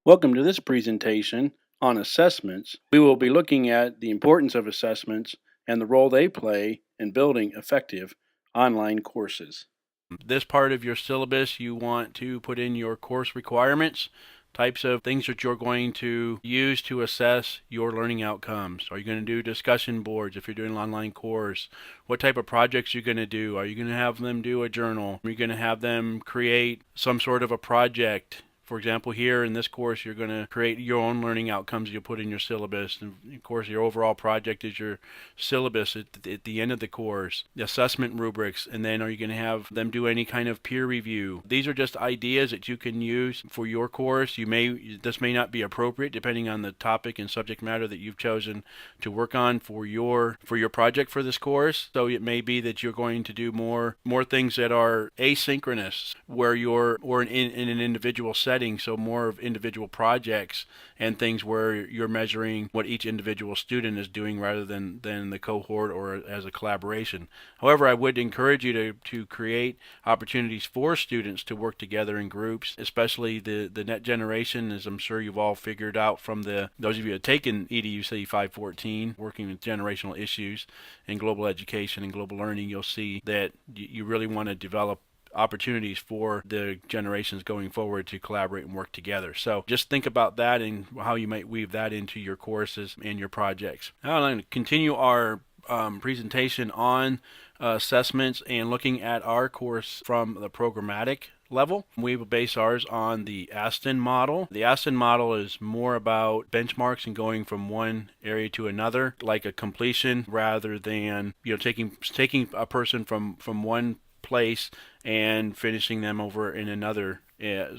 Welcome to this presentation on assessments. We will be looking at the importance of assessments and the role they play in building effective online courses. This part of your syllabus, you want to put in your course requirements, types of things that you're going to use to assess your learning outcomes. Are you going to do discussion boards if you're doing an online course? What type of projects are you going to do? Are you going to have them do a journal? Are you going to have them create some sort of a project? For example, here in this course, you're going to create your own learning outcomes you'll put in your syllabus. And of course, your overall project is your syllabus at the end of the course, the assessment rubrics, and then are you going to have them do any kind of peer review? These are just ideas that you can use for your course. This may not be appropriate depending on the topic and subject matter that you've chosen to work on for your project for this course. So it may be that you're going to do more things that are asynchronous, where you're in an individual setting. So more of individual projects and things where you're measuring what each individual student is doing rather than the cohort or as a collaboration. However, I would encourage you to create opportunities for students to work together in groups, especially the next generation, as I'm sure you've all figured out from those of you who have taken EDUC 514, working with generational issues in global education and global learning. You'll see that you really want to develop opportunities for the generations going forward to collaborate and work together. So just think about that and how you might weave that into your courses and your projects. Now I'm going to continue our presentation on assessments and looking at our course from the programmatic level. We will base ours on the Aston Model. The Aston Model is more about benchmarks and going from one area to another, like a completion, rather than taking a person from one place and finishing them over in another.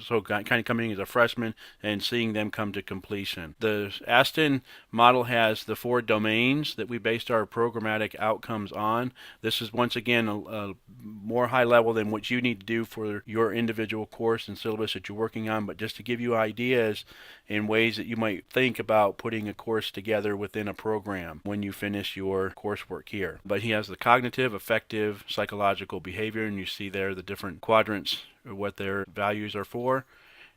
So kind of coming in as a freshman and seeing them come to completion. The Aston model has the 4 domains that we based our programmatic outcomes on. This is once again a more high level than what you need to do for your individual course and syllabus that you're working on, but just to give you ideas in ways that you might think about putting a course together within a program when you finish your coursework here. But he has the cognitive, affective, psychological, behavior, and you see there the different quadrants or what their values are for,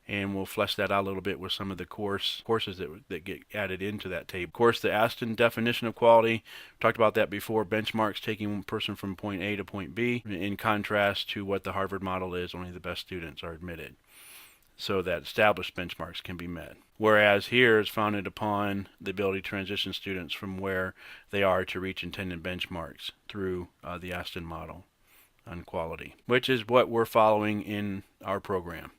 and we'll flesh that out a little bit with some of the courses that get added into that table. Of course, the Aston definition of quality, talked about that before, benchmarks taking one person from point A to point B, in contrast to what the Harvard model is, only the best students are admitted, so that established benchmarks can be met. Whereas here is founded upon the ability to transition students from where they are to reach intended benchmarks through the Aston model on quality, which is what we're following in our program.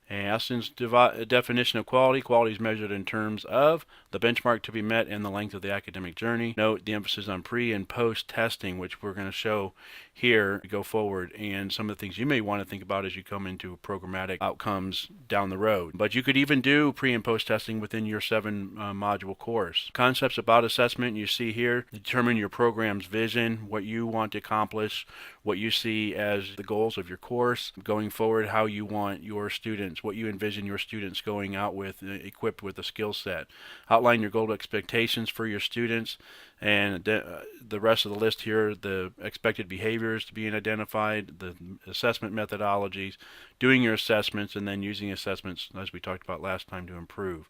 And Aston's definition of quality. Quality is measured in terms of the benchmark to be met and the length of the academic journey. Note the emphasis on pre and post testing, which we're going to show here to go forward, and some of the things you may want to think about as you come into programmatic outcomes down the road. But you could even do pre and post testing within your 7-module course. Concepts about assessment you see here determine your program's vision, what you want to accomplish, what you see as the goals of your course going forward, how you want your students, what you envision your students going out with, equipped with a skill set. Outline your goal expectations for your students, and the rest of the list here, the expected behaviors to being identified, the assessment methodologies, doing your assessments, and then using assessments, as we talked about last time, to improve.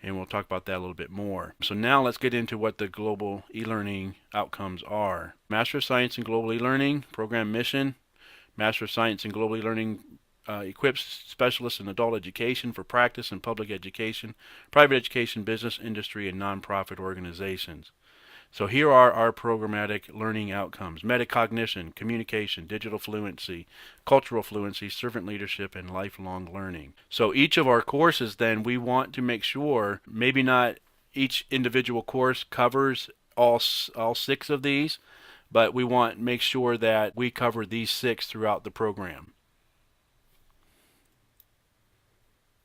And we'll talk about that a little bit more. So now let's get into what the global e-learning outcomes are. Master of Science in Global E-Learning, program mission. Master of Science in Global E-Learning equips specialists in adult education for practice in public education, private education, business, industry, and nonprofit organizations. So here are our programmatic learning outcomes: metacognition, communication, digital fluency, cultural fluency, servant leadership, and lifelong learning. So each of our courses, then, we want to make sure, maybe not each individual course covers all 6 of these, but we want to make sure that we cover these 6 throughout the program.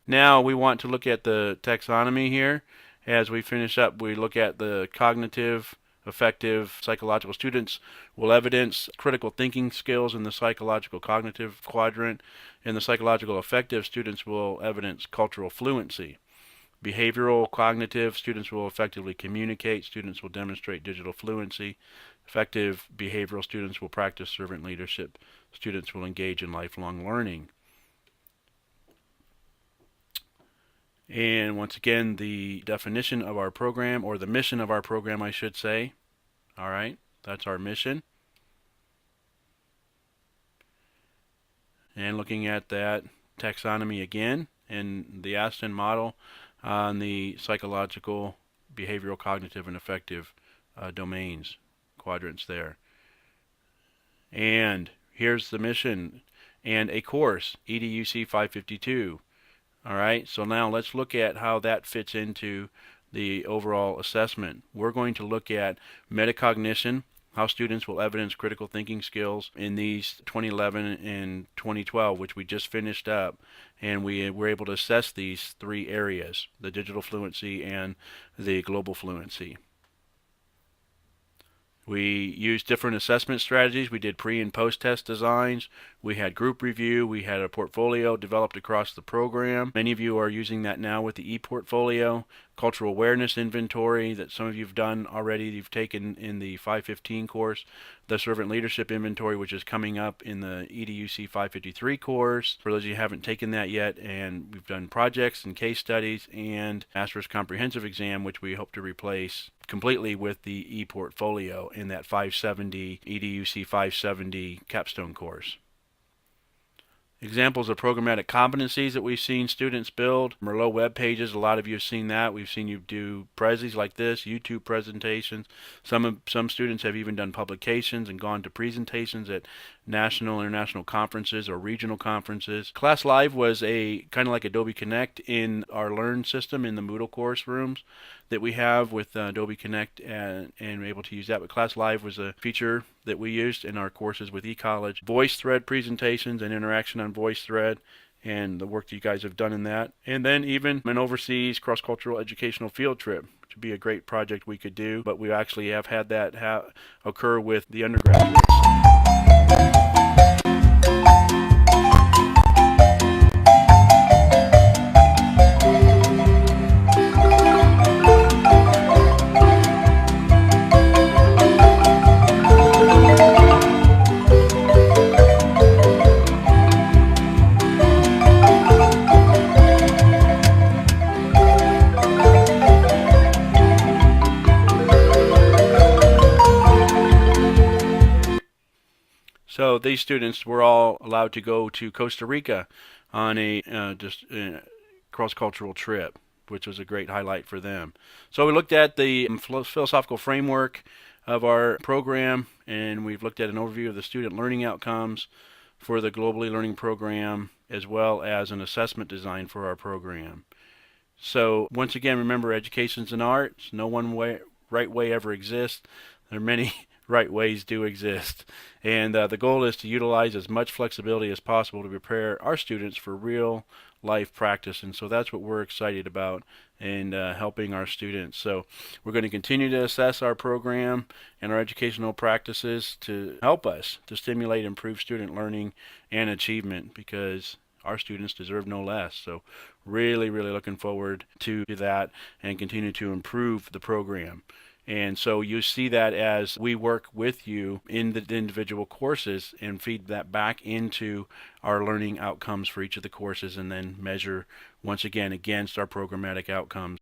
Now we want to look at the taxonomy here. As we finish up, we look at the cognitive, affective, psychological. Students will evidence critical thinking skills in the psychological cognitive quadrant. In the psychological affective, students will evidence cultural fluency. Behavioral cognitive, students will effectively communicate. Students will demonstrate digital fluency. Effective behavioral, students will practice servant leadership. Students will engage in lifelong learning. And once again, the definition of our program, or the mission of our program, I should say. All right, that's our mission. And looking at that taxonomy again, and the Aston Model on the psychological, behavioral, cognitive, and affective domains, quadrants there. And here's the mission and a course, EDUC 552. All right, so now let's look at how that fits into the overall assessment. We're going to look at metacognition, how students will evidence critical thinking skills in these 2011 and 2012, which we just finished up, and we were able to assess these three areas, the digital fluency and the global fluency. We used different assessment strategies. We did pre and post test designs. We had group review. We had a portfolio developed across the program. Many of you are using that now with the e-portfolio. Cultural awareness inventory that some of you have done already. You've taken in the 515 course. The servant leadership inventory, which is coming up in the EDUC 553 course. For those of you who haven't taken that yet, and we've done projects and case studies and Master's Comprehensive Exam, which we hope to replace completely with the e-portfolio in that 570 EDUC 570 capstone course. Examples of programmatic competencies that we've seen students build. Merlot web pages, a lot of you have seen that. We've seen you do prezzies like this, YouTube presentations. Some students have even done publications and gone to presentations at national, international conferences or regional conferences. Class Live was a kind of like Adobe Connect in our Learn system in the Moodle course rooms that we have with Adobe Connect, and we're able to use that. But Class Live was a feature that we used in our courses with eCollege. VoiceThread presentations and interaction on VoiceThread, and the work that you guys have done in that. And then even an overseas cross-cultural educational field trip, which would be a great project we could do, but we actually have had that occur with the undergraduates. So these students were all allowed to go to Costa Rica on a cross-cultural trip, which was a great highlight for them. So we looked at the philosophical framework of our program, and we've looked at an overview of the student learning outcomes for the Globally Learning program, as well as an assessment design for our program. So once again, remember, education's an art. No one right way ever exists. There are many right ways do exist, and the goal is to utilize as much flexibility as possible to prepare our students for real life practice. And so that's what we're excited about, and helping our students. So we're going to continue to assess our program and our educational practices to help us to stimulate improved student learning and achievement, because our students deserve no less. So really looking forward to that and continue to improve the program. And so you see that as we work with you in the individual courses and feed that back into our learning outcomes for each of the courses, and then measure once again against our programmatic outcomes.